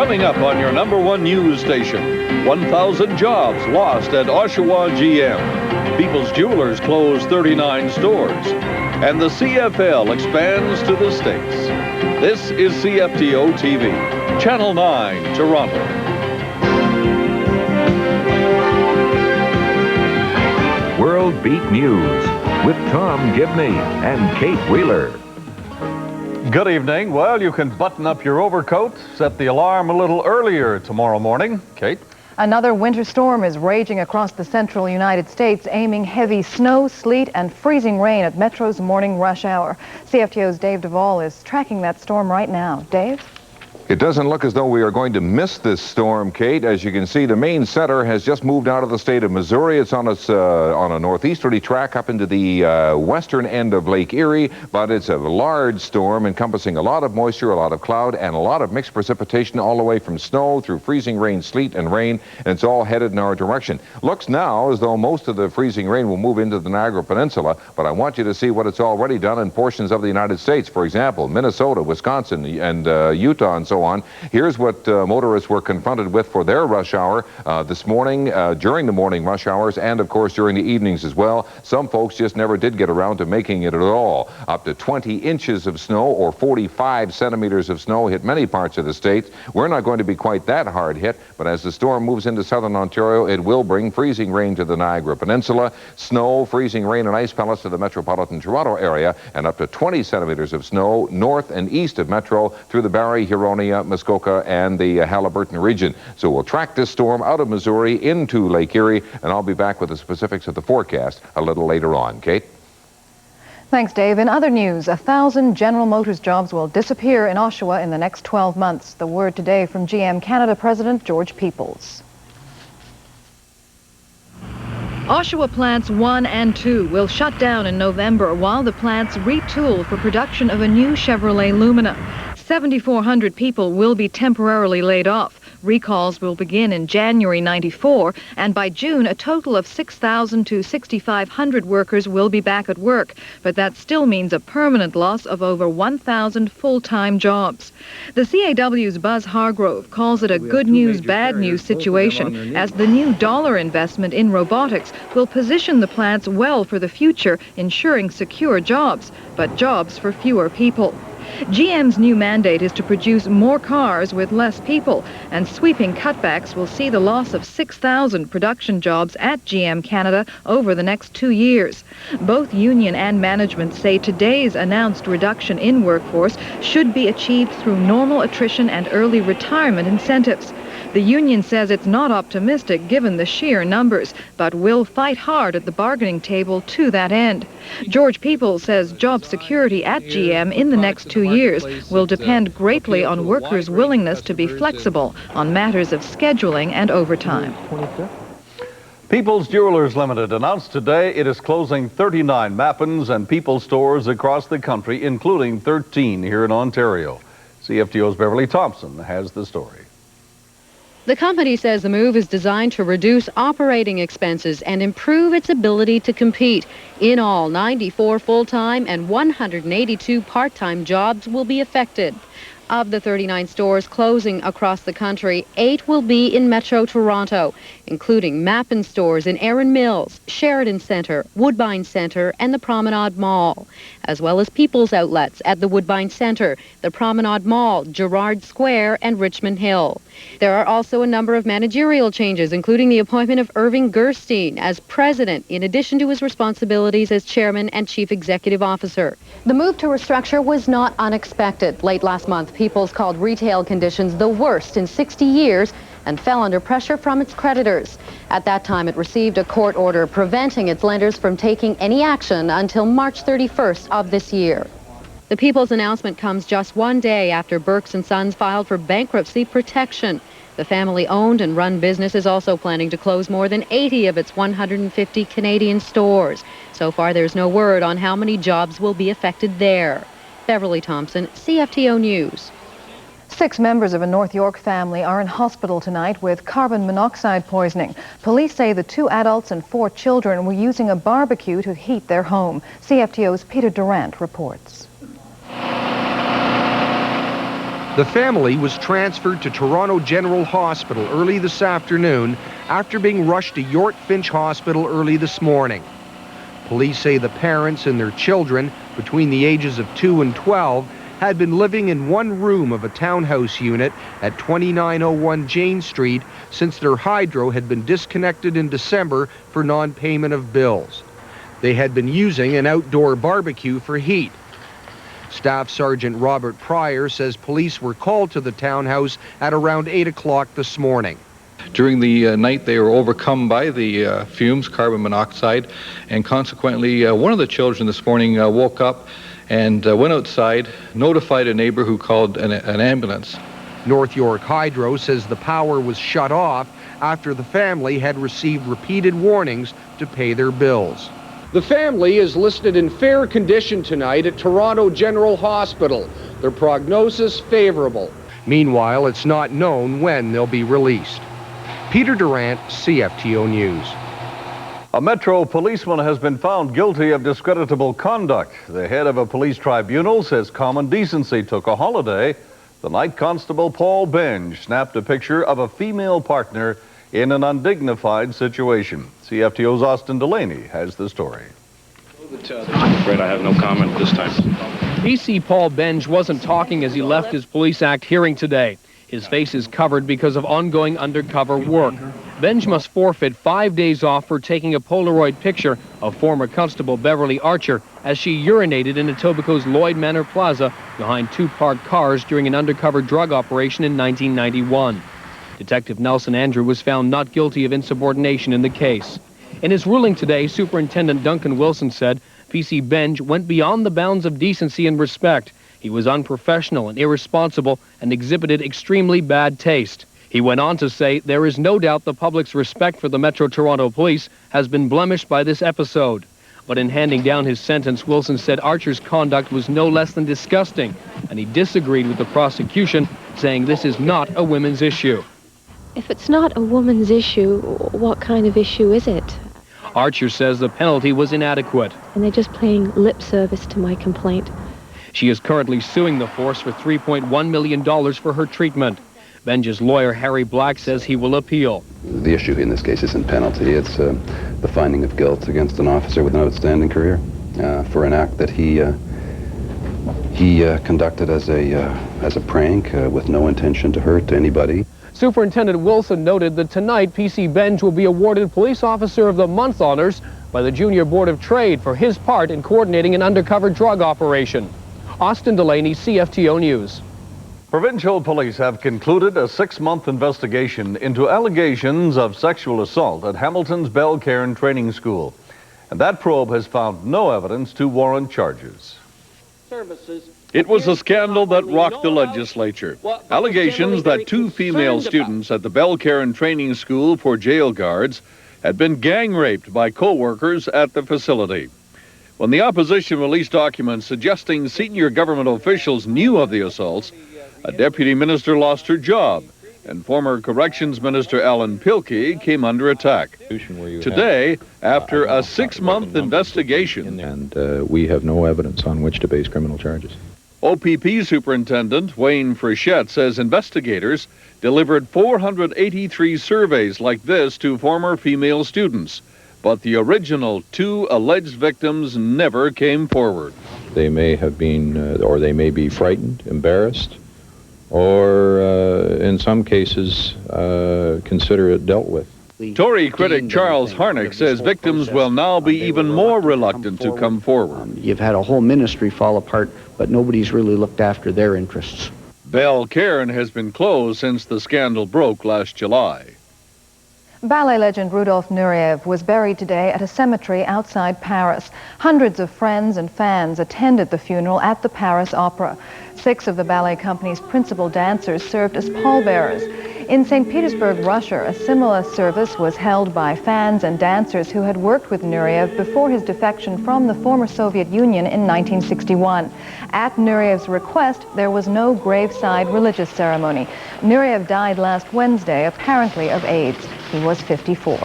Coming up on your #1 news station, 1,000 jobs lost at Oshawa GM. People's Jewelers closed 39 stores. And the CFL expands to the States. This is CFTO-TV, Channel 9, Toronto. World Beat News with Tom Gibney and Kate Wheeler. Good evening. Well, you can button up your overcoat, set the alarm a little earlier tomorrow morning. Kate? Another winter storm is raging across the central United States, aiming heavy snow, sleet, and freezing rain at Metro's morning rush hour. CFTO's Dave Duvall is tracking that storm right now. Dave? It doesn't look as though we are going to miss this storm, Kate. As you can see, the main center has just moved out of the state of Missouri. It's on a northeasterly track up into the western end of Lake Erie, but it's a large storm encompassing a lot of moisture, a lot of cloud, and a lot of mixed precipitation all the way from snow through freezing rain, sleet, and rain, and it's all headed in our direction. Looks now as though most of the freezing rain will move into the Niagara Peninsula, but I want you to see what it's already done in portions of the United States. For example, Minnesota, Wisconsin, and Utah, and so on. Here's what motorists were confronted with for their rush hour this morning, during the morning rush hours, and of course during the evenings as well. Some folks just never did get around to making it at all. Up to 20 inches of snow or 45 centimeters of snow hit many parts of the state. We're not going to be quite that hard hit, but as the storm moves into southern Ontario, it will bring freezing rain to the Niagara Peninsula, snow, freezing rain, and ice pellets to the metropolitan Toronto area, and up to 20 centimeters of snow north and east of Metro through the Barrie, Huronia, Muskoka, and the Haliburton region. So we'll track this storm out of Missouri into Lake Erie, and I'll be back with the specifics of the forecast a little later on. Kate? Thanks, Dave. In other news, 1,000 General Motors jobs will disappear in Oshawa in the next 12 months. The word today from GM Canada President George Peoples. Oshawa plants 1 and 2 will shut down in November while the plants retool for production of a new Chevrolet Lumina. 7,400 people will be temporarily laid off. Recalls will begin in January '94, and by June, a total of 6,000 to 6,500 workers will be back at work. But that still means a permanent loss of over 1,000 full-time jobs. The CAW's Buzz Hargrove calls it a good news, bad news situation, as the new dollar investment in robotics will position the plants well for the future, ensuring secure jobs, but jobs for fewer people. GM's new mandate is to produce more cars with less people, and sweeping cutbacks will see the loss of 6,000 production jobs at GM Canada over the next 2 years. Both union and management say today's announced reduction in workforce should be achieved through normal attrition and early retirement incentives. The union says it's not optimistic given the sheer numbers, but will fight hard at the bargaining table to that end. George Peoples says job security at GM in the next 2 years will depend greatly on workers' willingness to be flexible on matters of scheduling and overtime. People's Jewelers Limited announced today it is closing 39 Mappins and People's stores across the country, including 13 here in Ontario. CFTO's Beverly Thompson has the story. The company says the move is designed to reduce operating expenses and improve its ability to compete. In all, 94 full-time and 182 part-time jobs will be affected. Of the 39 stores closing across the country, 8 will be in Metro Toronto, including Mappin stores in Erin Mills, Sheridan Centre, Woodbine Centre, and the Promenade Mall, as well as People's outlets at the Woodbine Centre, the Promenade Mall, Gerrard Square, and Richmond Hill. There are also a number of managerial changes, including the appointment of Irving Gerstein as president, in addition to his responsibilities as chairman and chief executive officer. The move to restructure was not unexpected. Late last month, People's called retail conditions the worst in 60 years and fell under pressure from its creditors. At that time, it received a court order preventing its lenders from taking any action until March 31st of this year. The People's announcement comes just 1 day after Burks & Sons filed for bankruptcy protection. The family-owned and run business is also planning to close more than 80 of its 150 Canadian stores. So far, there's no word on how many jobs will be affected there. Beverly Thompson, CFTO News. 6 members of a North York family are in hospital tonight with carbon monoxide poisoning. Police say the 2 adults and 4 children were using a barbecue to heat their home. CFTO's Peter Durant reports. The family was transferred to Toronto General Hospital early this afternoon after being rushed to York Finch Hospital early this morning. Police say the parents and their children, between the ages of 2 and 12, had been living in one room of a townhouse unit at 2901 Jane Street since their hydro had been disconnected in December for non-payment of bills. They had been using an outdoor barbecue for heat. Staff Sergeant Robert Pryor says police were called to the townhouse at around 8 o'clock this morning. During the night, they were overcome by the fumes, carbon monoxide, and consequently, one of the children this morning woke up and went outside, notified a neighbor who called an ambulance. North York Hydro says the power was shut off after the family had received repeated warnings to pay their bills. The family is listed in fair condition tonight at Toronto General Hospital. Their prognosis favorable. Meanwhile, it's not known when they'll be released. Peter Durant, CFTO News. A Metro policeman has been found guilty of discreditable conduct. The head of a police tribunal says common decency took a holiday. The night constable Paul Benge snapped a picture of a female partner in an undignified situation. CFTO's Austin Delaney has the story. I'm afraid I have no comment at this time. PC Paul Benge wasn't talking as he left his Police Act hearing today. His face is covered because of ongoing undercover work. Benge must forfeit 5 days off for taking a Polaroid picture of former Constable Beverly Archer as she urinated in Etobicoke's Lloyd Manor Plaza behind 2 parked cars during an undercover drug operation in 1991. Detective Nelson Andrew was found not guilty of insubordination in the case. In his ruling today, Superintendent Duncan Wilson said PC Benge went beyond the bounds of decency and respect. He was unprofessional and irresponsible and exhibited extremely bad taste. He went on to say there is no doubt the public's respect for the Metro Toronto Police has been blemished by this episode. But in handing down his sentence, Wilson said Archer's conduct was no less than disgusting, and he disagreed with the prosecution, saying this is not a women's issue. If it's not a woman's issue, what kind of issue is it? Archer says the penalty was inadequate. And they're just paying lip service to my complaint. She is currently suing the force for $3.1 million for her treatment. Benge's lawyer, Harry Black, says he will appeal. The issue in this case isn't penalty. It's the finding of guilt against an officer with an outstanding career for an act that he conducted as a prank with no intention to hurt anybody. Superintendent Wilson noted that tonight PC Benge will be awarded Police Officer of the Month honors by the Junior Board of Trade for his part in coordinating an undercover drug operation. Austin Delaney, CFTO News. Provincial police have concluded a 6-month investigation into allegations of sexual assault at Hamilton's Bell Cairn Training School. And that probe has found no evidence to warrant charges. It was a scandal that rocked the legislature. Allegations that 2 female students at the Bell Cairn Training School for jail guards had been gang raped by co-workers at the facility. When the opposition released documents suggesting senior government officials knew of the assaults, a deputy minister lost her job, and former Corrections Minister Alan Pilkey came under attack. Today, after a 6-month investigation, and we have no evidence on which to base criminal charges. OPP Superintendent Wayne Frechette says investigators delivered 483 surveys like this to former female students, but the original 2 alleged victims never came forward. They may have been, or they may be frightened, embarrassed, or in some cases consider it dealt with. Tory critic Charles Harnick says victims will now be even more reluctant to come forward. You've had a whole ministry fall apart, but nobody's really looked after their interests. Bell Cairn has been closed since the scandal broke last July. Ballet legend Rudolf Nureyev was buried today at a cemetery outside Paris. Hundreds of friends and fans attended the funeral at the Paris Opera. 6 of the ballet company's principal dancers served as pallbearers. In St. Petersburg, Russia, a similar service was held by fans and dancers who had worked with Nureyev before his defection from the former Soviet Union in 1961. At Nureyev's request, there was no graveside religious ceremony. Nureyev died last Wednesday, apparently of AIDS. He was 54.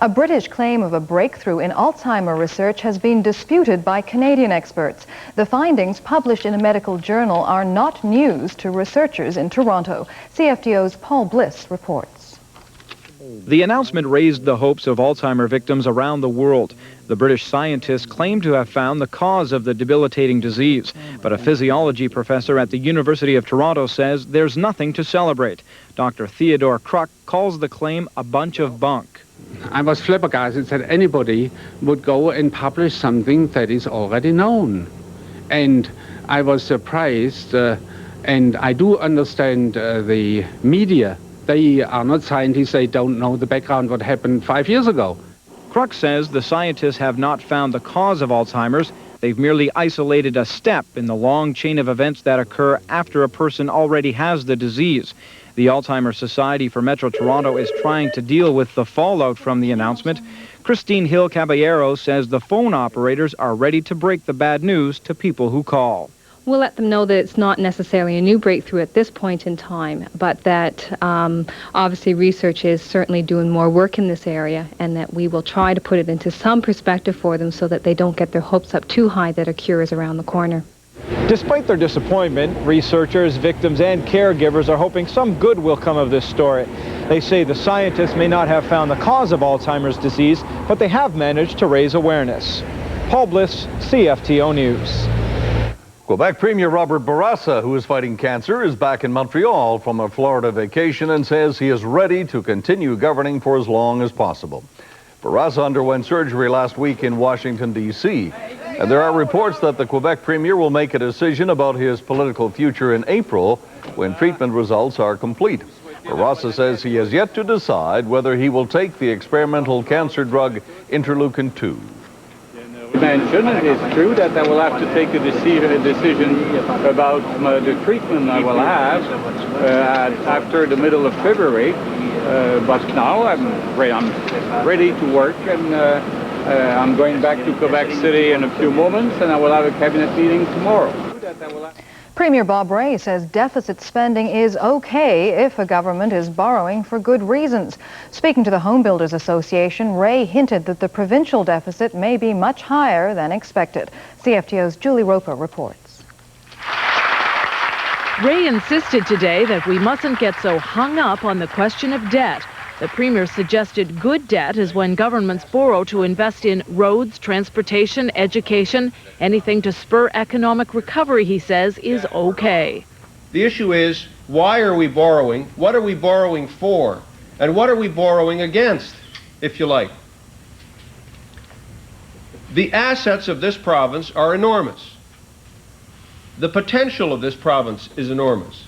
A British claim of a breakthrough in Alzheimer research has been disputed by Canadian experts. The findings published in a medical journal are not news to researchers in Toronto. CFTO's Paul Bliss reports. The announcement raised the hopes of Alzheimer victims around the world. The British scientists claim to have found the cause of the debilitating disease, but a physiology professor at the University of Toronto says there's nothing to celebrate. Dr. Theodore Kruk calls the claim a bunch of bunk. I was flabbergasted that anybody would go and publish something that is already known. And I was surprised, and I do understand the media. They are not scientists, they don't know the background, what happened 5 years ago. Kruk says the scientists have not found the cause of Alzheimer's. They've merely isolated a step in the long chain of events that occur after a person already has the disease. The Alzheimer's Society for Metro Toronto is trying to deal with the fallout from the announcement. Christine Hill Caballero says the phone operators are ready to break the bad news to people who call. We'll let them know that it's not necessarily a new breakthrough at this point in time, but that obviously research is certainly doing more work in this area, and that we will try to put it into some perspective for them so that they don't get their hopes up too high that a cure is around the corner. Despite their disappointment, researchers, victims, and caregivers are hoping some good will come of this story. They say the scientists may not have found the cause of Alzheimer's disease, but they have managed to raise awareness. Paul Bliss, CFTO News. Quebec Premier Robert Bourassa, who is fighting cancer, is back in Montreal from a Florida vacation and says he is ready to continue governing for as long as possible. Bourassa underwent surgery last week in Washington, D.C., and there are reports that the Quebec Premier will make a decision about his political future in April when treatment results are complete. Bourassa says he has yet to decide whether he will take the experimental cancer drug interleukin-2. Mentioned, it is true that I will have to take a decision about the treatment I will have after the middle of February. But now I'm ready to work, and I'm going back to Quebec City in a few moments, and I will have a cabinet meeting tomorrow. Premier Bob Rae says deficit spending is okay if a government is borrowing for good reasons. Speaking to the Home Builders Association, Rae hinted that the provincial deficit may be much higher than expected. CFTO's Julie Roper reports. Rae insisted today that we mustn't get so hung up on the question of debt. The Premier suggested good debt is when governments borrow to invest in roads, transportation, education, anything to spur economic recovery, he says, is okay. The issue is, why are we borrowing? What are we borrowing for? And what are we borrowing against, if you like? The assets of this province are enormous. The potential of this province is enormous.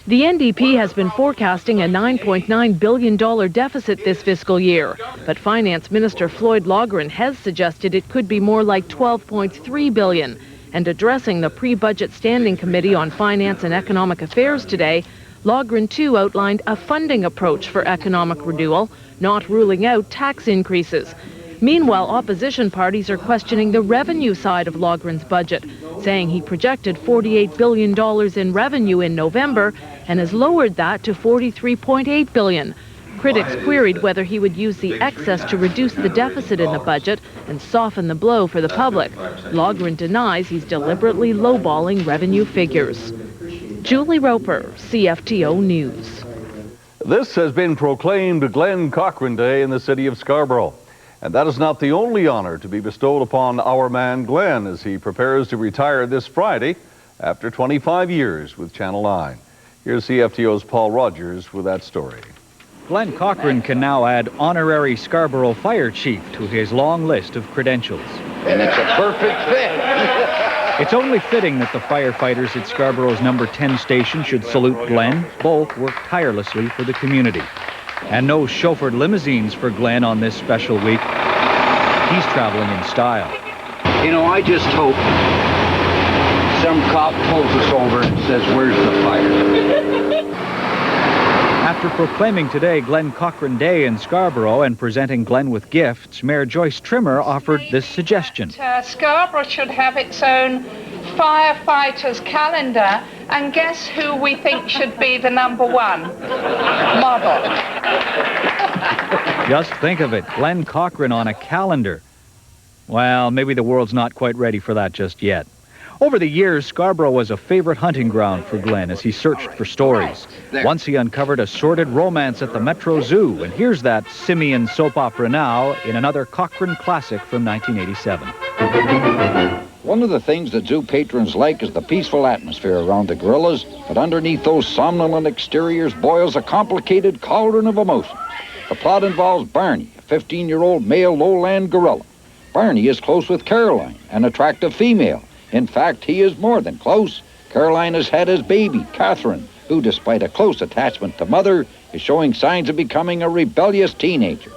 The NDP has been forecasting a $9.9 billion deficit this fiscal year, but Finance Minister Floyd Logren has suggested it could be more like $12.3 billion. And addressing the pre-budget Standing Committee on Finance and Economic Affairs today, Logren too outlined a funding approach for economic renewal, not ruling out tax increases. Meanwhile, opposition parties are questioning the revenue side of Logren's budget, saying he projected $48 billion in revenue in November and has lowered that to $43.8 billion. Critics queried whether he would use the excess to reduce the deficit in the budget and soften the blow for the public. Logren denies he's deliberately lowballing revenue figures. Julie Roper, CFTO News. This has been proclaimed Glenn Cochran Day in the city of Scarborough. And that is not the only honor to be bestowed upon our man Glenn as he prepares to retire this Friday after 25 years with Channel 9. Here's CFTO's Paul Rogers with that story. Glenn Cochran can now add honorary Scarborough Fire Chief to his long list of credentials. And it's a perfect fit. It's only fitting that the firefighters at Scarborough's number 10 station should salute Glenn. Both work tirelessly for the community. And no chauffeured limousines for Glenn on this special week. He's traveling in style. You know, I just hope some cop pulls us over and says, "Where's the fire?" After proclaiming today Glenn Cochran Day in Scarborough and presenting Glenn with gifts, Mayor Joyce Trimmer offered this suggestion. Scarborough should have its own firefighters calendar, and guess who we think should be the #1 model? Just think of it, Glenn Cochran on a calendar. Well, maybe the world's not quite ready for that just yet. Over the years, Scarborough was a favorite hunting ground for Glenn as he searched for stories. Once he uncovered a sordid romance at the Metro Zoo, and here's that simian soap opera now in another Cochran classic from 1987. One of the things that zoo patrons like is the peaceful atmosphere around the gorillas, but underneath those somnolent exteriors boils a complicated cauldron of emotions. The plot involves Barney, a 15-year-old male lowland gorilla. Barney is close with Caroline, an attractive female. In fact, he is more than close. Caroline has had his baby, Catherine, who, despite a close attachment to Mother, is showing signs of becoming a rebellious teenager.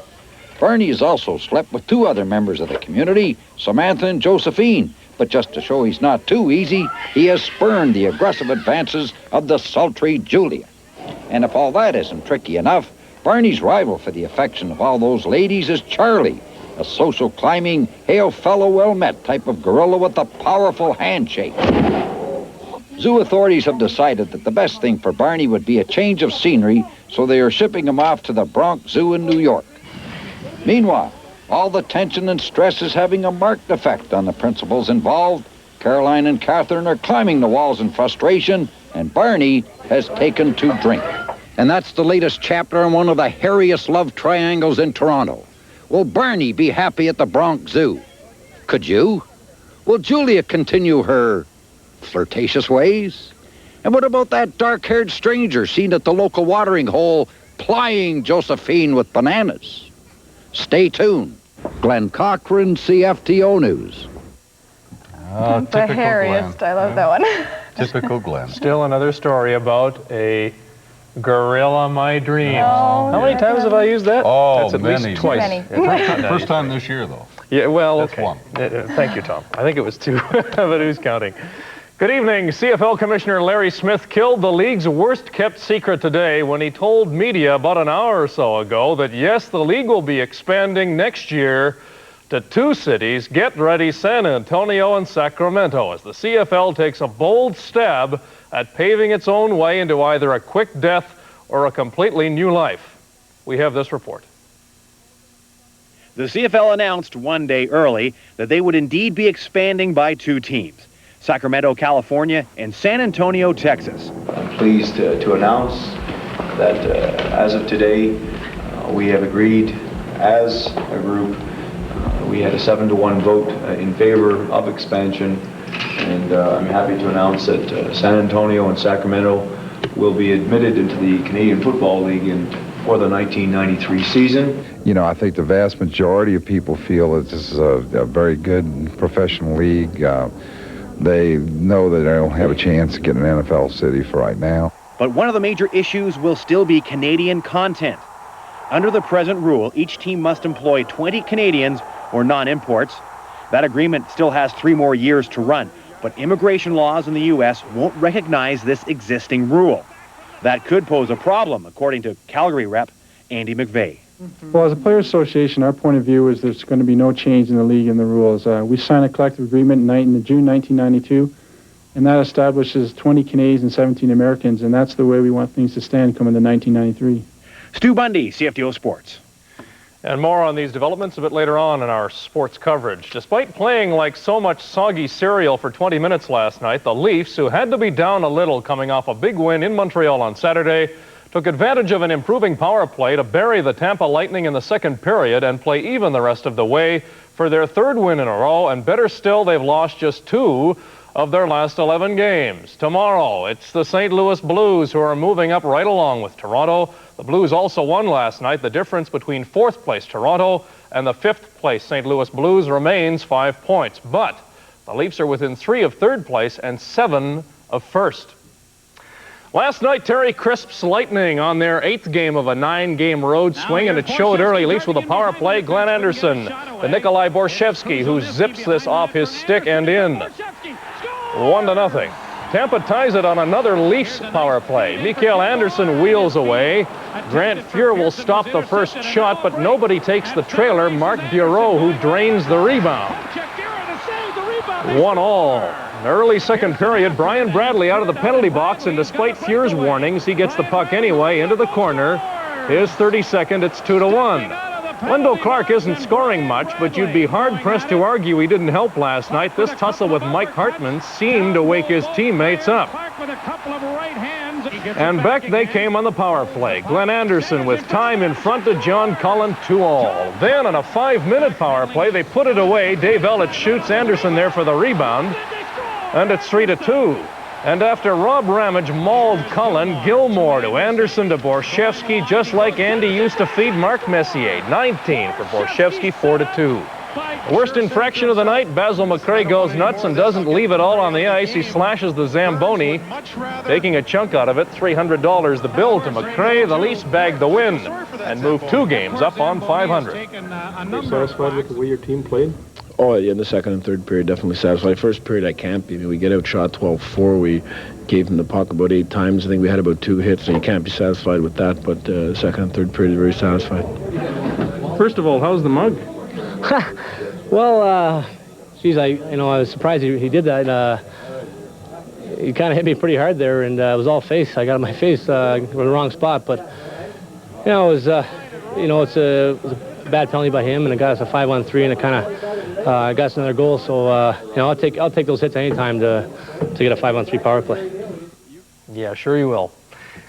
Barney has also slept with 2 other members of the community, Samantha and Josephine, but just to show he's not too easy, he has spurned the aggressive advances of the sultry Julia. And if all that isn't tricky enough, Barney's rival for the affection of all those ladies is Charlie, a social climbing, hail fellow well met type of gorilla with a powerful handshake. Zoo authorities have decided that the best thing for Barney would be a change of scenery, so they are shipping him off to the Bronx Zoo in New York. Meanwhile, all the tension and stress is having a marked effect on the principals involved. Caroline and Catherine are climbing the walls in frustration, and Barney has taken to drink. And that's the latest chapter in one of the hairiest love triangles in Toronto. Will Barney be happy at the Bronx Zoo? Could you? Will Julia continue her flirtatious ways? And what about that dark-haired stranger seen at the local watering hole plying Josephine with bananas? Stay tuned. Glenn Cochran, CFTO News. Oh, the hairiest. Glenn. I love that one. Typical Glenn. Still another story about a gorilla my dreams. Oh, how many times have I used that? Oh, that's at many. least twice. First time this year, though. Yeah, well, Just okay. one. Thank you, Tom. I think it was 2, but who's counting? Good evening. CFL Commissioner Larry Smith killed the league's worst-kept secret today when he told media about an hour or so ago that, yes, the league will be expanding next year to 2 cities. Get ready, San Antonio and Sacramento, as the CFL takes a bold stab at paving its own way into either a quick death or a completely new life. We have this report. The CFL announced one day early that they would indeed be expanding by 2 teams, Sacramento, California, and San Antonio, Texas. I'm pleased to announce that as of today, we have agreed as a group. We had a 7-to-1 vote in favor of expansion, and I'm happy to announce that San Antonio and Sacramento will be admitted into the Canadian Football League for the 1993 season. You know, I think the vast majority of people feel that this is a very good professional league. They know that they don't have a chance to get an NFL city for right now. But one of the major issues will still be Canadian content. Under the present rule, each team must employ 20 Canadians or non-imports. That agreement still has 3 more years to run, but immigration laws in the U.S. won't recognize this existing rule. That could pose a problem, according to Calgary rep Andy McVeigh. Well, as a Players Association, our point of view is there's going to be no change in the league and the rules. We signed a collective agreement in June 1992, and that establishes 20 Canadians and 17 Americans, and that's the way we want things to stand coming to 1993. Stu Bundy, CFTO Sports. And more on these developments a bit later on in our sports coverage. Despite playing like so much soggy cereal for 20 minutes last night, the Leafs, who had to be down a little coming off a big win in Montreal on Saturday, took advantage of an improving power play to bury the Tampa Lightning in the second period and play even the rest of the way for their 3rd win in a row, and better still, they've lost just 2 of their last 11 games. Tomorrow, it's the St. Louis Blues who are moving up right along with Toronto. The Blues also won last night. The difference between 4th place Toronto and the 5th place St. Louis Blues remains 5 points. But the Leafs are within 3 of 3rd place and 7 of 1st. Last night, Terry Crisp's Lightning on their 8th game of a 9-game road swing, and it showed early. Leafs with a power play. Glenn Anderson, the Nikolai Borshevsky, who zips this off his stick and in. 1-0. Tampa ties it on another Leafs power play. Mikael Anderson wheels away. Grant Fuhr will stop the first shot, but nobody takes the trailer. Mark Bureau, who drains the rebound. 1-1. Early second period, Brian Bradley out of the penalty box, and despite Fuhr's warnings, he gets the puck anyway into the corner. His 32nd, it's 2-1. Wendell Clark isn't scoring much, but you'd be hard-pressed to argue he didn't help last night. This tussle with Mike Hartman seemed to wake his teammates up. And back they came on the power play. Glenn Anderson with time in front of John Cullen, 2-all. Then on a 5-minute power play, they put it away. Dave Ellett shoots Anderson there for the rebound. And it's 3-2. And after Rob Ramage mauled Cullen, Gilmore to Anderson to Borshevsky, just like Andy used to feed Mark Messier. 19 for Borshevsky, 4-2. The worst infraction of the night, Basil McRae goes nuts and doesn't leave it all on the ice. He slashes the Zamboni, taking a chunk out of it, $300 the bill to McRae. The Leafs bagged the win and moved 2 games up on 500. Are you satisfied with the way your team played? Oh, yeah, in the second and third period, definitely satisfied. First period, I can't be. I mean, we get outshot 12-4. We gave them the puck about 8 times. I think we had about 2 hits, and you can't be satisfied with that. But second and third period, very satisfied. First of all, how's the mug? Well, geez, I was surprised he did that. He kind of hit me pretty hard there, and it was all face. I got my face in the wrong spot, but it was it's a bad penalty by him, and it got us a 5-on-3, and it kind of got us another goal. So I'll take those hits any time to get a 5-on-3 power play. Yeah, sure you will.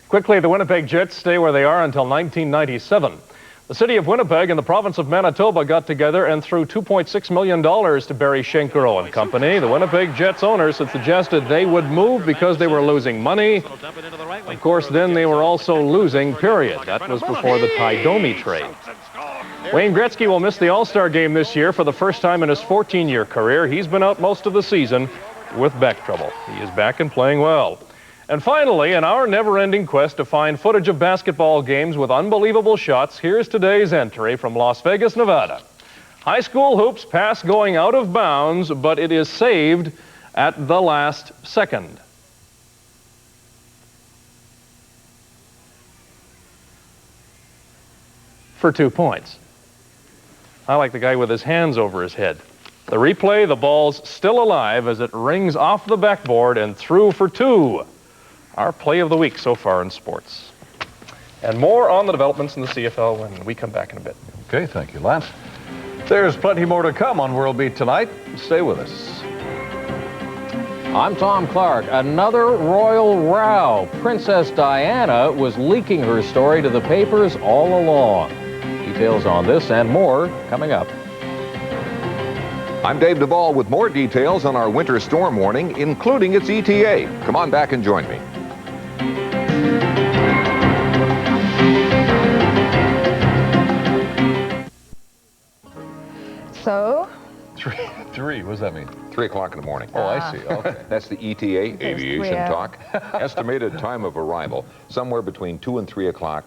Quickly, the Winnipeg Jets stay where they are until 1997. The city of Winnipeg and the province of Manitoba got together and threw $2.6 million to Barry Schenkero and company. The Winnipeg Jets owners had suggested they would move because they were losing money. Of course, then they were also losing, period. That was before the Ty Domi trade. Wayne Gretzky will miss the All-Star game this year for the first time in his 14-year career. He's been out most of the season with back trouble. He is back and playing well. And finally, in our never-ending quest to find footage of basketball games with unbelievable shots, here's today's entry from Las Vegas, Nevada. High school hoops pass going out of bounds, but it is saved at the last second. For 2 points. I like the guy with his hands over his head. The replay, the ball's still alive as it rings off the backboard and through for 2. Our play of the week so far in sports. And more on the developments in the CFL when we come back in a bit. Okay, thank you, Lance. There's plenty more to come on World Beat tonight. Stay with us. I'm Tom Clark. Another royal row. Princess Diana was leaking her story to the papers all along. Details on this and more coming up. I'm Dave Duvall with more details on our winter storm warning, including its ETA. Come on back and join me. So? Three, what does that mean? 3 o'clock in the morning. Oh, I see, okay. That's the ETA, aviation talk. Estimated time of arrival, somewhere between 2 and 3 o'clock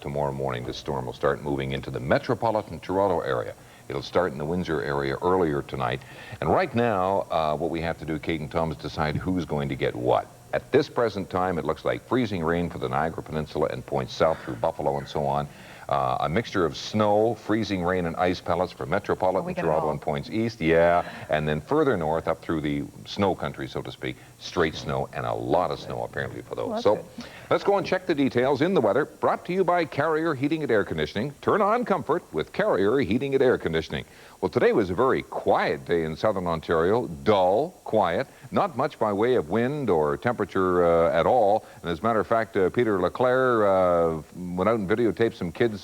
tomorrow morning. This storm will start moving into the metropolitan Toronto area. It'll start in the Windsor area earlier tonight. And right now, what we have to do, Kate and Tom, is decide who's going to get what. At this present time, it looks like freezing rain for the Niagara Peninsula and points south through Buffalo and so on. A mixture of snow, freezing rain, and ice pellets for metropolitan Toronto and points east, and then further north up through the snow country, so to speak, straight snow, and a lot of snow apparently for those. So let's go and check the details in the weather, brought to you by Carrier Heating and Air Conditioning. Turn on comfort with Carrier Heating and Air Conditioning. Well, today was a very quiet day in southern Ontario, dull, quiet, not much by way of wind or temperature at all. And as a matter of fact, Peter Leclerc went out and videotaped some kids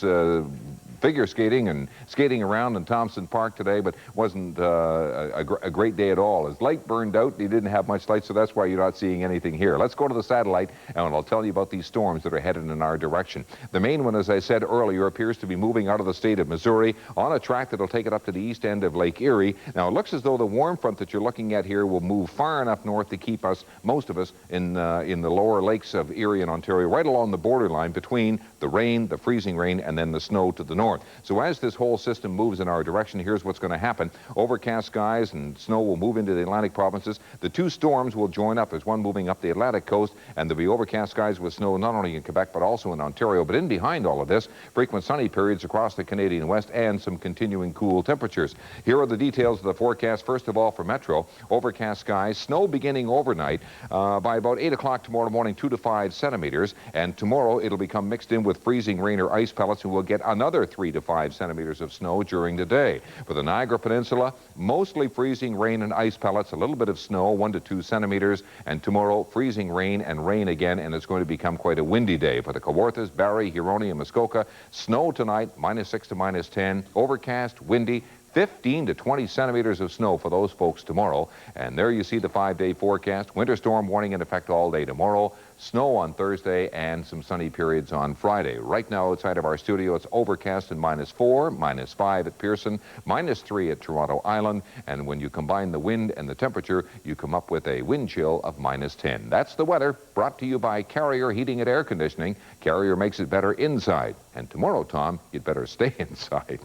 figure skating and skating around in Thompson Park today, but wasn't a great day at all. His light burned out. He didn't have much light, so that's why you're not seeing anything here. Let's go to the satellite, and I'll tell you about these storms that are headed in our direction. The main one, as I said earlier, appears to be moving out of the state of Missouri on a track that'll take it up to the east end of Lake Erie. Now, it looks as though the warm front that you're looking at here will move far enough north to keep us, most of us, in the lower lakes of Erie and Ontario, right along the borderline between the rain, the freezing rain, and then the snow to the north. So as this whole system moves in our direction, here's what's going to happen. Overcast skies and snow will move into the Atlantic provinces. The two storms will join up. There's one moving up the Atlantic coast, and there'll be overcast skies with snow not only in Quebec but also in Ontario. But in behind all of this, frequent sunny periods across the Canadian West and some continuing cool temperatures. Here are the details of the forecast. First of all, for Metro, overcast skies, snow beginning overnight by about 8 o'clock tomorrow morning, 2 to 5 centimeters. And tomorrow it'll become mixed in with freezing rain or ice pellets, and we'll get another 3 to 5 centimeters of snow during the day. For the Niagara Peninsula, mostly freezing rain and ice pellets, a little bit of snow, 1 to 2 centimeters, and tomorrow freezing rain and rain again, and it's going to become quite a windy day. For the Kawarthas, Barrie, Huronia, and Muskoka, snow tonight, -6 to -10, overcast, windy, 15 to 20 centimeters of snow for those folks tomorrow. And there you see the 5-day forecast. Winter storm warning in effect all day tomorrow. Snow on Thursday and some sunny periods on Friday. Right now outside of our studio, it's overcast and -4, -5 at Pearson, -3 at Toronto Island. And when you combine the wind and the temperature, you come up with a wind chill of -10. That's the weather, brought to you by Carrier Heating and Air Conditioning. Carrier makes it better inside. And tomorrow, Tom, you'd better stay inside.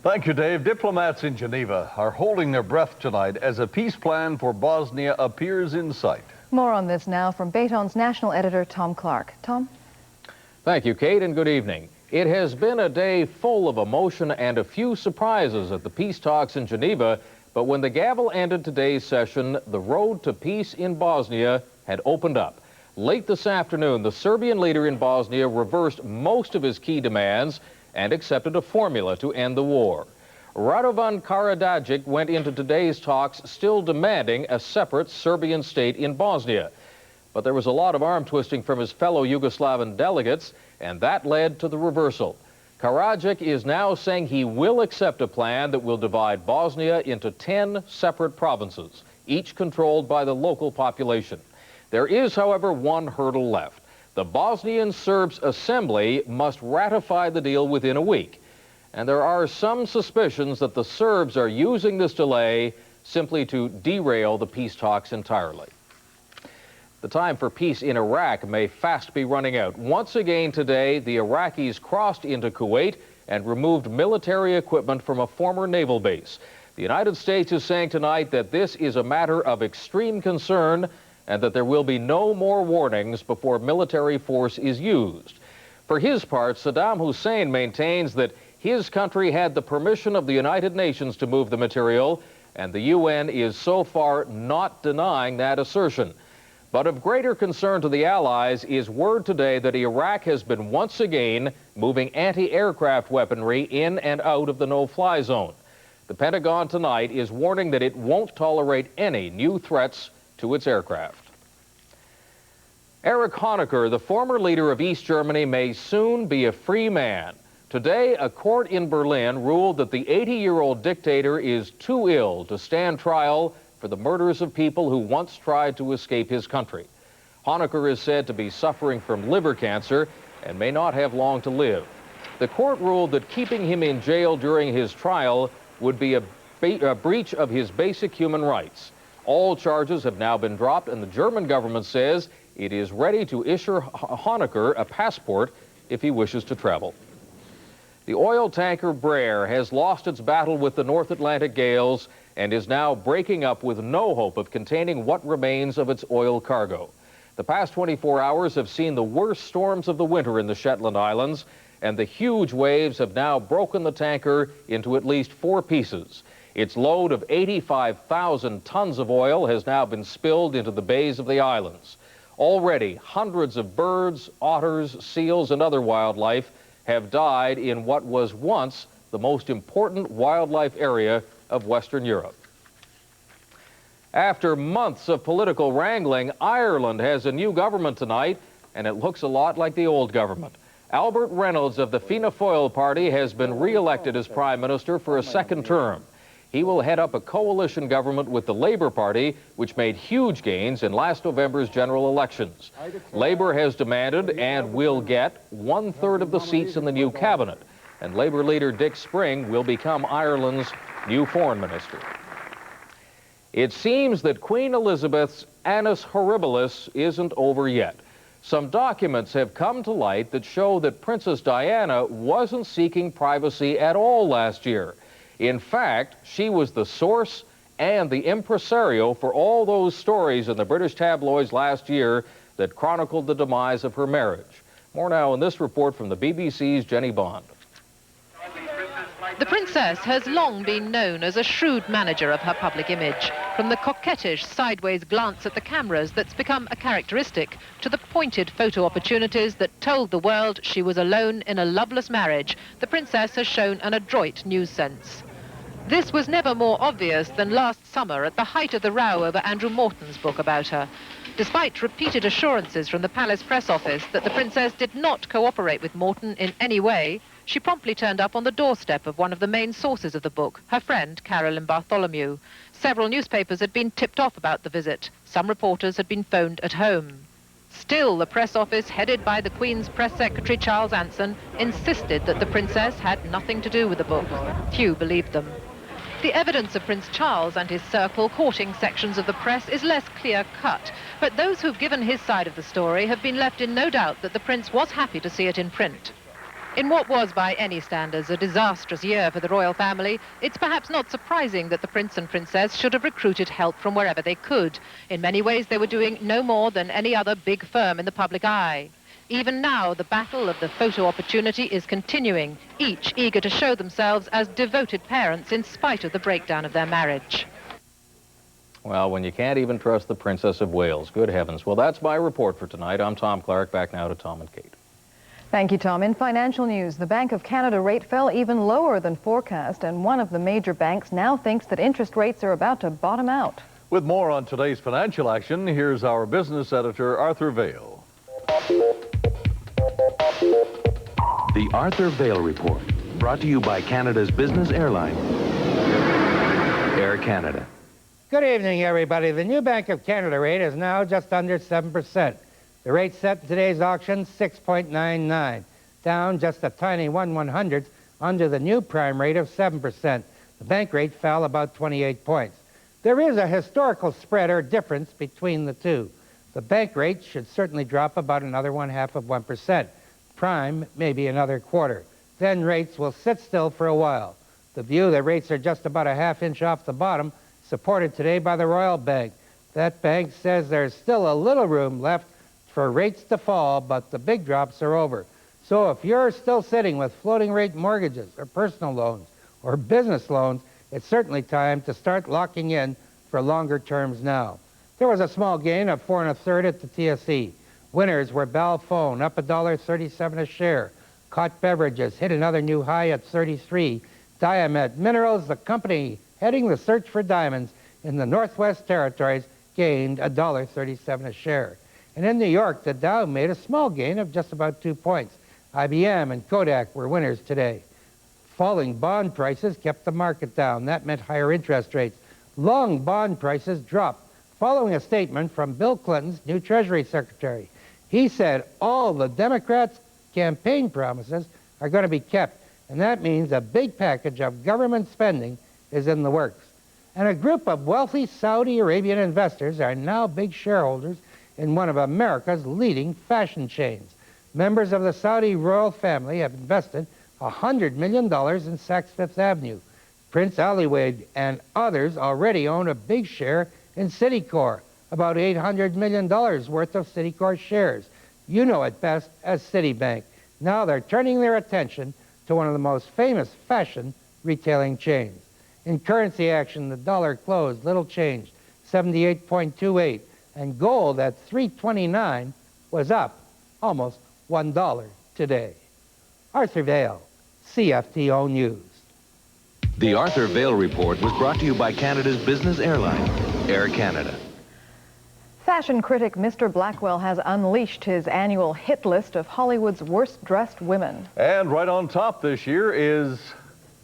Thank you, Dave. Diplomats in Geneva are holding their breath tonight as a peace plan for Bosnia appears in sight. More on this now from Bayton's national editor, Tom Clark. Tom? Thank you, Kate, and good evening. It has been a day full of emotion and a few surprises at the peace talks in Geneva, but when the gavel ended today's session, the road to peace in Bosnia had opened up. Late this afternoon, the Serbian leader in Bosnia reversed most of his key demands and accepted a formula to end the war. Radovan Karadzic went into today's talks still demanding a separate Serbian state in Bosnia. But there was a lot of arm twisting from his fellow Yugoslavian delegates, and that led to the reversal. Karadzic is now saying he will accept a plan that will divide Bosnia into 10 separate provinces, each controlled by the local population. There is, however, one hurdle left. The Bosnian Serbs Assembly must ratify the deal within a week. And there are some suspicions that the Serbs are using this delay simply to derail the peace talks entirely. The time for peace in Iraq may fast be running out. Once again today, the Iraqis crossed into Kuwait and removed military equipment from a former naval base. The United States is saying tonight that this is a matter of extreme concern and that there will be no more warnings before military force is used. For his part, Saddam Hussein maintains that his country had the permission of the United Nations to move the material, and the UN is so far not denying that assertion. But of greater concern to the Allies is word today that Iraq has been once again moving anti-aircraft weaponry in and out of the no-fly zone. The Pentagon tonight is warning that it won't tolerate any new threats to its aircraft. Erich Honecker, the former leader of East Germany, may soon be a free man. Today, a court in Berlin ruled that the 80-year-old dictator is too ill to stand trial for the murders of people who once tried to escape his country. Honecker is said to be suffering from liver cancer and may not have long to live. The court ruled that keeping him in jail during his trial would be a breach of his basic human rights. All charges have now been dropped, and the German government says it is ready to issue Honecker a passport if he wishes to travel. The oil tanker Brer has lost its battle with the North Atlantic gales and is now breaking up with no hope of containing what remains of its oil cargo. The past 24 hours have seen the worst storms of the winter in the Shetland Islands, and the huge waves have now broken the tanker into at least 4 pieces. Its load of 85,000 tons of oil has now been spilled into the bays of the islands. Already, hundreds of birds, otters, seals, and other wildlife have died in what was once the most important wildlife area of Western Europe. After months of political wrangling, Ireland has a new government tonight, and it looks a lot like the old government. Albert Reynolds of the Fianna Fáil party has been re-elected as Prime Minister for a second term. He will head up a coalition government with the Labour Party, which made huge gains in last November's general elections. Labour has demanded and will get 1/3 of the seats in the new cabinet, and Labour leader Dick Spring will become Ireland's new foreign minister. It seems that Queen Elizabeth's annus horribilis isn't over yet. Some documents have come to light that show that Princess Diana wasn't seeking privacy at all last year. In fact, she was the source and the impresario for all those stories in the British tabloids last year that chronicled the demise of her marriage. More now in this report from the BBC's Jenny Bond. The princess has long been known as a shrewd manager of her public image, from the coquettish sideways glance at the cameras that's become a characteristic, to the pointed photo opportunities that told the world she was alone in a loveless marriage. The princess has shown an adroit news sense. This was never more obvious than last summer at the height of the row over Andrew Morton's book about her. Despite repeated assurances from the palace press office that the princess did not cooperate with Morton in any way, she promptly turned up on the doorstep of one of the main sources of the book, her friend Carolyn Bartholomew. Several newspapers had been tipped off about the visit. Some reporters had been phoned at home. Still, the press office, headed by the Queen's press secretary Charles Anson, insisted that the princess had nothing to do with the book. Few believed them. The evidence of Prince Charles and his circle courting sections of the press is less clear-cut, but those who've given his side of the story have been left in no doubt that the prince was happy to see it in print. In what was, by any standards, a disastrous year for the royal family, it's perhaps not surprising that the prince and princess should have recruited help from wherever they could. In many ways, they were doing no more than any other big firm in the public eye. Even now, the battle of the photo opportunity is continuing, each eager to show themselves as devoted parents in spite of the breakdown of their marriage. Well, when you can't even trust the Princess of Wales, good heavens. Well, that's my report for tonight. I'm Tom Clark. Back now to Tom and Kate. Thank you, Tom. In financial news, the Bank of Canada rate fell even lower than forecast, and one of the major banks now thinks that interest rates are about to bottom out. With more on today's financial action, here's our business editor, Arthur Vail. The Arthur Vail Report, brought to you by Canada's business airline, Air Canada. Good evening, everybody. The new Bank of Canada rate is now just under 7%. The rate set in today's auction, 6.99, down just a tiny 1/100th under the new prime rate of 7%. The bank rate fell about 28 points. There is a historical spread or difference between the two. The bank rate should certainly drop about another 0.5%. Prime, maybe another quarter. Then rates will sit still for a while. The view that rates are just about a half-inch off the bottom, supported today by the Royal Bank. That bank says there's still a little room left for rates to fall, but the big drops are over. So if you're still sitting with floating rate mortgages or personal loans or business loans, it's certainly time to start locking in for longer terms now. There was a small gain of 4 1/3 at the TSE. Winners were Bell Phone, up $1.37 a share. Cott Beverages hit another new high at 33. Diamet Minerals, the company heading the search for diamonds in the Northwest Territories, gained $1.37 a share. And in New York, the Dow made a small gain of just about 2 points. IBM and Kodak were winners today. Falling bond prices kept the market down. That meant higher interest rates. Long bond prices dropped following a statement from Bill Clinton's new Treasury Secretary. He said all the Democrats' campaign promises are going to be kept, and that means a big package of government spending is in the works. And a group of wealthy Saudi Arabian investors are now big shareholders in one of America's leading fashion chains. Members of the Saudi royal family have invested $100 million in Saks Fifth Avenue. Prince Aliwade and others already own a big share in Citicorp, about $800 million worth of Citicorp shares. You know it best as Citibank. Now they're turning their attention to one of the most famous fashion retailing chains. In currency action, the dollar closed little changed, 78.28, and gold at $3.29 was up almost $1 today. Arthur Vail, CFTO News. The Arthur Vail Report was brought to you by Canada's business airline, Air Canada. Fashion critic Mr. Blackwell has unleashed his annual hit list of Hollywood's worst-dressed women. And right on top this year is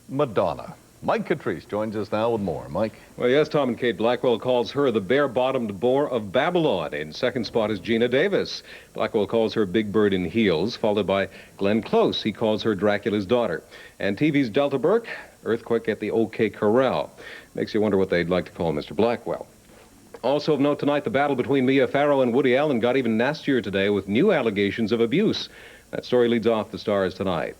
Madonna. Mike Catrice joins us now with more. Mike? Well, yes, Tom and Kate. Blackwell calls her the bare-bottomed boar of Babylon. In second spot is Gina Davis. Blackwell calls her Big Bird in Heels, followed by Glenn Close. He calls her Dracula's daughter. And TV's Delta Burke, earthquake at the OK Corral. Makes you wonder what they'd like to call Mr. Blackwell. Also of note tonight, the battle between Mia Farrow and Woody Allen got even nastier today with new allegations of abuse. That story leads off the stars tonight.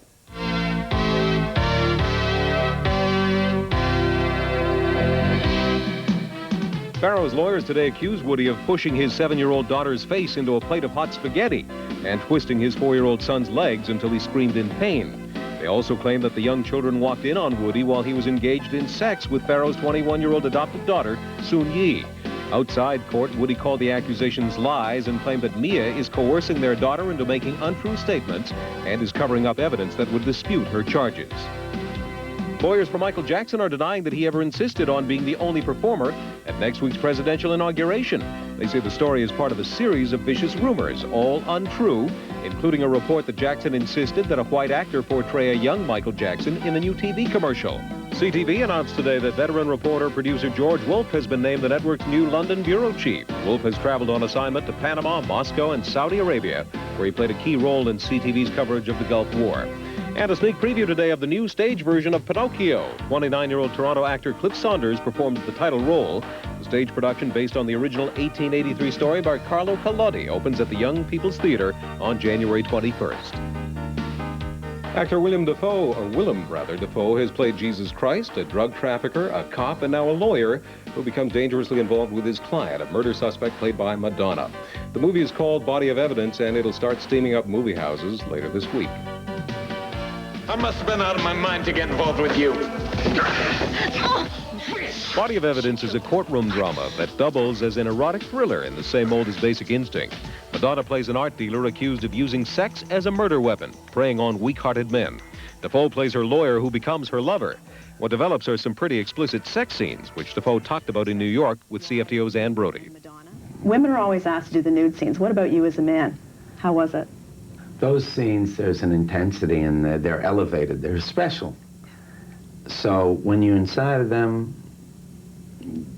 Farrow's lawyers today accused Woody of pushing his 7-year-old daughter's face into a plate of hot spaghetti and twisting his 4-year-old son's legs until he screamed in pain. They also claim that the young children walked in on Woody while he was engaged in sex with Farrow's 21-year-old adopted daughter, Soon Yi. Outside court, Woody called the accusations lies and claimed that Mia is coercing their daughter into making untrue statements and is covering up evidence that would dispute her charges. Lawyers for Michael Jackson are denying that he ever insisted on being the only performer at next week's presidential inauguration. They say the story is part of a series of vicious rumors, all untrue, including a report that Jackson insisted that a white actor portray a young Michael Jackson in a new TV commercial. CTV announced today that veteran reporter-producer George Wolfe has been named the network's new London bureau chief. Wolfe has traveled on assignment to Panama, Moscow, and Saudi Arabia, where he played a key role in CTV's coverage of the Gulf War. And a sneak preview today of the new stage version of Pinocchio. 29-year-old Toronto actor Cliff Saunders performed the title role. The stage production, based on the original 1883 story by Carlo Collodi, opens at the Young People's Theatre on January 21st. Actor Willem Dafoe has played Jesus Christ, a drug trafficker, a cop, and now a lawyer who becomes dangerously involved with his client, a murder suspect played by Madonna. The movie is called Body of Evidence, and it'll start steaming up movie houses later this week. I must have been out of my mind to get involved with you. Body of Evidence is a courtroom drama that doubles as an erotic thriller in the same mold as Basic Instinct. Madonna plays an art dealer accused of using sex as a murder weapon, preying on weak-hearted men. Dafoe plays her lawyer who becomes her lover. What develops are some pretty explicit sex scenes, which Dafoe talked about in New York with CFTO's Ann Brody. Women are always asked to do the nude scenes. What about you as a man? How was it? Those scenes, there's an intensity in there. They're elevated. They're special. So when you're inside of them,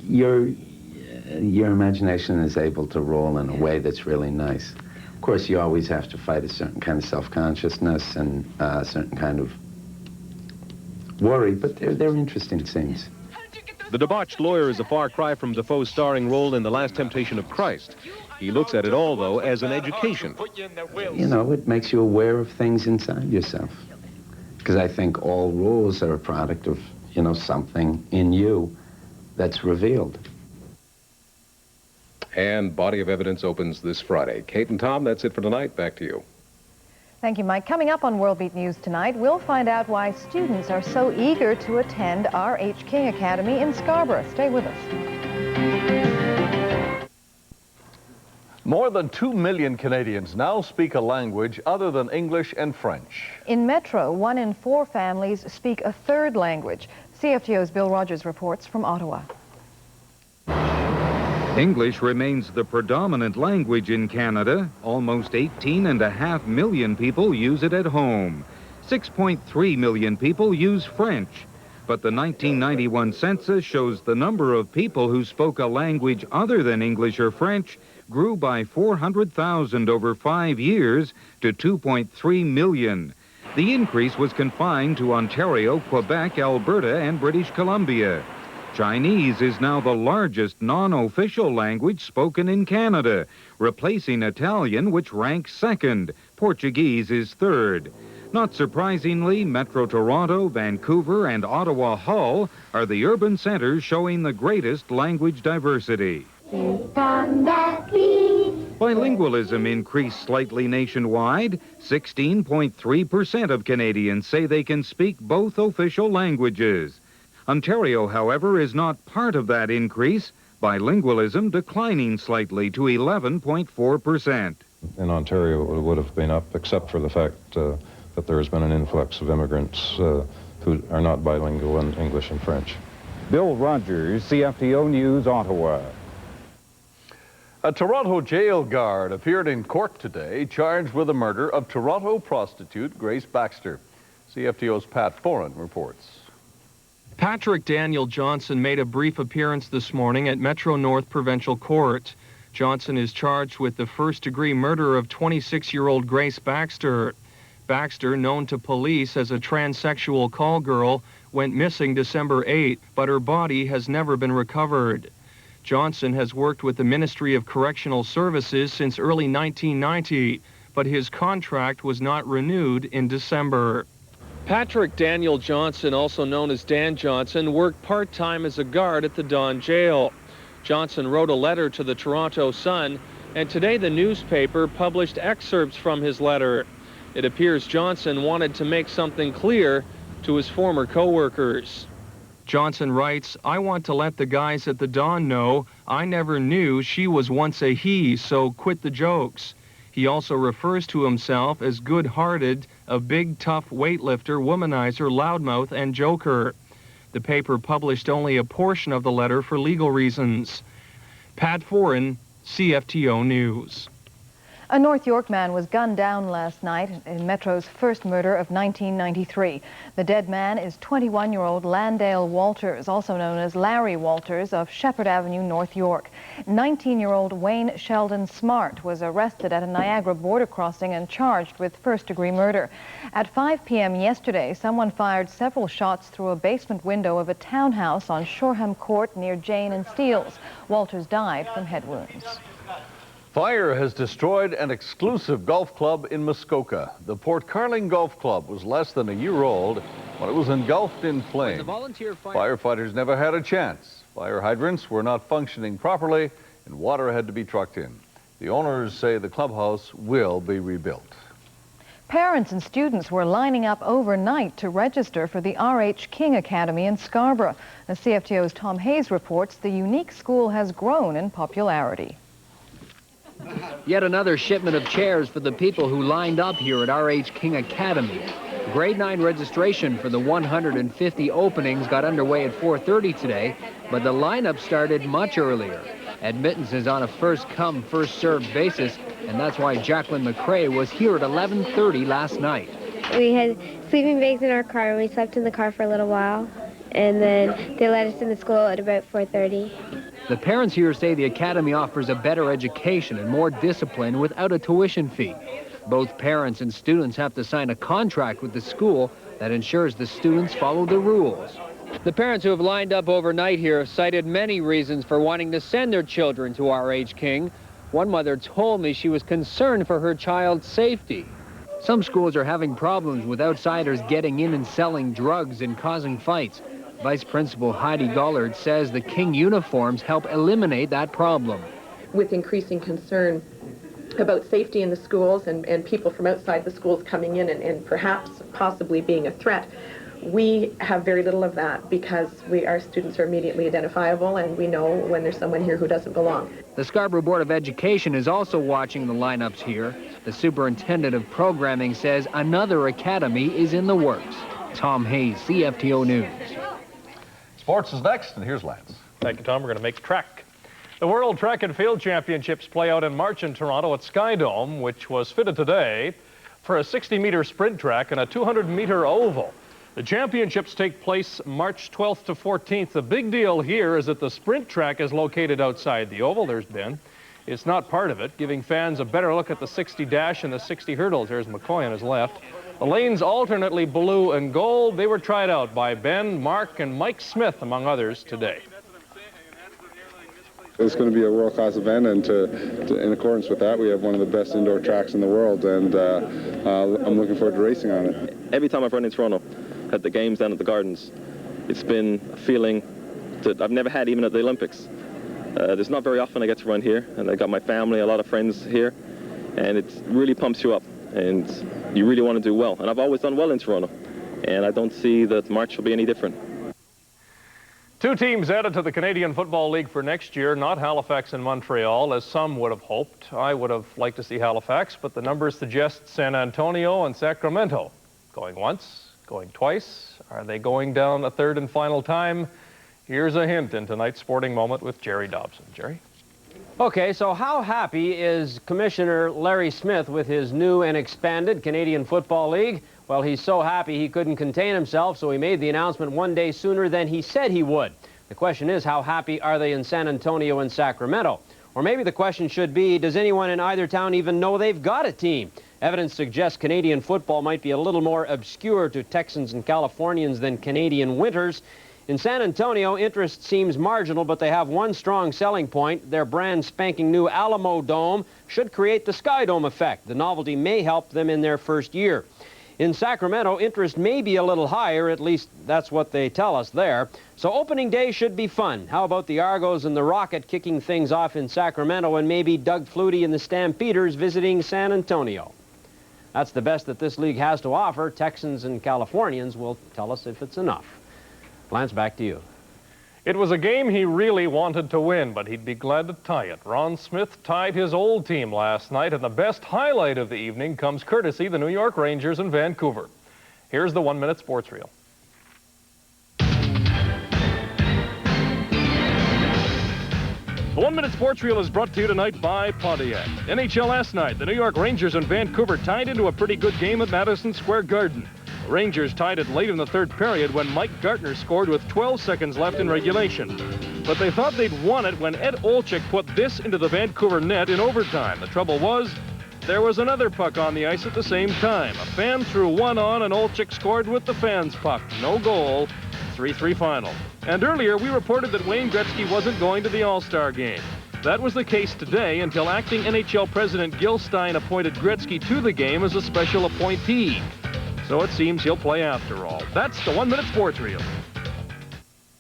your imagination is able to roll in a way that's really nice. Of course, you always have to fight a certain kind of self-consciousness and a certain kind of worry, but they're interesting scenes. The debauched lawyer is a far cry from Dafoe's starring role in The Last Temptation of Christ. He looks at it all, though, as an education. You know, it makes you aware of things inside yourself. Because I think all rules are a product of, you know, something in you that's revealed. And Body of Evidence opens this Friday. Kate and Tom, that's it for tonight. Back to you. Thank you, Mike. Coming up on World Beat News tonight, we'll find out why students are so eager to attend our H. King Academy in Scarborough. Stay with us. More than 2 million Canadians now speak a language other than English and French. In Metro, 1 in 4 families speak a third language. CFTO's Bill Rogers reports from Ottawa. English remains the predominant language in Canada. Almost 18.5 million people use it at home. 6.3 million people use French. But the 1991 census shows the number of people who spoke a language other than English or French grew by 400,000 over 5 years to 2.3 million. The increase was confined to Ontario, Quebec, Alberta, and British Columbia. Chinese is now the largest non-official language spoken in Canada, replacing Italian, which ranks second. Portuguese is third. Not surprisingly, Metro Toronto, Vancouver, and Ottawa Hull are the urban centers showing the greatest language diversity. Bilingualism increased slightly nationwide. 16.3% of Canadians say they can speak both official languages. Ontario, however, is not part of that increase, bilingualism declining slightly to 11.4%. In Ontario, it would have been up, except for the fact that there has been an influx of immigrants who are not bilingual in English and French. Bill Rogers, CFTO News, Ottawa. A Toronto jail guard appeared in court today, charged with the murder of Toronto prostitute Grace Baxter. CFTO's Pat Foran reports. Patrick Daniel Johnson made a brief appearance this morning at Metro North Provincial Court. Johnson is charged with the first-degree murder of 26-year-old Grace Baxter. Baxter, known to police as a transsexual call girl, went missing December 8, but her body has never been recovered. Johnson has worked with the Ministry of Correctional Services since early 1990, but his contract was not renewed in December. Patrick Daniel Johnson, also known as Dan Johnson, worked part-time as a guard at the Don Jail. Johnson wrote a letter to the Toronto Sun, and today the newspaper published excerpts from his letter. It appears Johnson wanted to make something clear to his former co-workers. Johnson writes, "I want to let the guys at the Dawn know I never knew she was once a he, so quit the jokes." He also refers to himself as good-hearted, a big, tough weightlifter, womanizer, loudmouth, and joker. The paper published only a portion of the letter for legal reasons. Pat Foran, CFTO News. A North York man was gunned down last night in Metro's first murder of 1993. The dead man is 21-year-old Landale Walters, also known as Larry Walters, of Shepherd Avenue, North York. 19-year-old Wayne Sheldon Smart was arrested at a Niagara border crossing and charged with first-degree murder. At 5 p.m. yesterday, someone fired several shots through a basement window of a townhouse on Shoreham Court near Jane and Steeles. Walters died from head wounds. Fire has destroyed an exclusive golf club in Muskoka. The Port Carling Golf Club was less than a year old when it was engulfed in flames. Firefighters never had a chance. Fire hydrants were not functioning properly and water had to be trucked in. The owners say the clubhouse will be rebuilt. Parents and students were lining up overnight to register for the R.H. King Academy in Scarborough. The CFTO's Tom Hayes reports the unique school has grown in popularity. Yet another shipment of chairs for the people who lined up here at R.H. King Academy. Grade 9 registration for the 150 openings got underway at 4:30 today, but the lineup started much earlier. Admittance is on a first-come, first-served basis, and that's why Jacqueline McCrae was here at 11:30 last night. We had sleeping bags in our car, and we slept in the car for a little while, and then they let us into school at about 4:30. The parents here say the academy offers a better education and more discipline without a tuition fee. Both parents and students have to sign a contract with the school that ensures the students follow the rules. The parents who have lined up overnight here cited many reasons for wanting to send their children to R.H. King. One mother told me she was concerned for her child's safety. Some schools are having problems with outsiders getting in and selling drugs and causing fights. Vice Principal Heidi Gollard says the King uniforms help eliminate that problem. With increasing concern about safety in the schools and people from outside the schools coming in and perhaps possibly being a threat, we have very little of that because our students are immediately identifiable and we know when there's someone here who doesn't belong. The Scarborough Board of Education is also watching the lineups here. The superintendent of programming says another academy is in the works. Tom Hayes, CFTO News. Sports is next, and here's Lance. Thank you, Tom. We're going to make track. The World Track and Field Championships play out in March in Toronto at Skydome, which was fitted today for a 60-meter sprint track and a 200-meter oval. The championships take place March 12th to 14th. The big deal here is that the sprint track is located outside the oval. There's Ben. It's not part of it, giving fans a better look at the 60 dash and the 60 hurdles. There's McCoy on his left. The lanes alternately blue and gold. They were tried out by Ben, Mark, and Mike Smith, among others, today. It's going to be a world-class event, and in accordance with that, we have one of the best indoor tracks in the world, and I'm looking forward to racing on it. Every time I've run in Toronto, at the games down at the Gardens, it's been a feeling that I've never had even at the Olympics. There's not very often I get to run here, and I got my family, a lot of friends here, and it really pumps you up, and you really want to do well. And I've always done well in Toronto, and I don't see that March will be any different. Two teams added to the Canadian Football League for next year, not Halifax and Montreal, as some would have hoped. I would have liked to see Halifax, but the numbers suggest San Antonio and Sacramento. Going once, going twice. Are they going down a third and final time? Here's a hint in tonight's Sporting Moment with Jerry Dobson. Jerry? Okay, so how happy is Commissioner Larry Smith with his new and expanded Canadian Football League? Well, he's so happy he couldn't contain himself, so he made the announcement one day sooner than he said he would. The question is, how happy are they in San Antonio and Sacramento? Or maybe the question should be, does anyone in either town even know they've got a team? Evidence suggests Canadian football might be a little more obscure to Texans and Californians than Canadian winters. In San Antonio, interest seems marginal, but they have one strong selling point. Their brand spanking new Alamo Dome should create the Skydome effect. The novelty may help them in their first year. In Sacramento, interest may be a little higher, at least that's what they tell us there. So opening day should be fun. How about the Argos and the Rocket kicking things off in Sacramento, and maybe Doug Flutie and the Stampeders visiting San Antonio? That's the best that this league has to offer. Texans and Californians will tell us if it's enough. Lance, back to you. It was a game he really wanted to win, but he'd be glad to tie it. Ron Smith tied his old team last night, and the best highlight of the evening comes courtesy the New York Rangers in Vancouver. Here's the 1 Minute Sports Reel. The 1 Minute Sports Reel is brought to you tonight by Pontiac. NHL last night, the New York Rangers and Vancouver tied into a pretty good game at Madison Square Garden. The Rangers tied it late in the third period when Mike Gartner scored with 12 seconds left in regulation. But they thought they'd won it when Ed Olczyk put this into the Vancouver net in overtime. The trouble was, there was another puck on the ice at the same time. A fan threw one on and Olczyk scored with the fan's puck. No goal. 3-3 final. And earlier we reported that Wayne Gretzky wasn't going to the All-Star game. That was the case today until acting NHL President Gil Stein appointed Gretzky to the game as a special appointee. So it seems he'll play after all. That's the 1 Minute Sports Reel.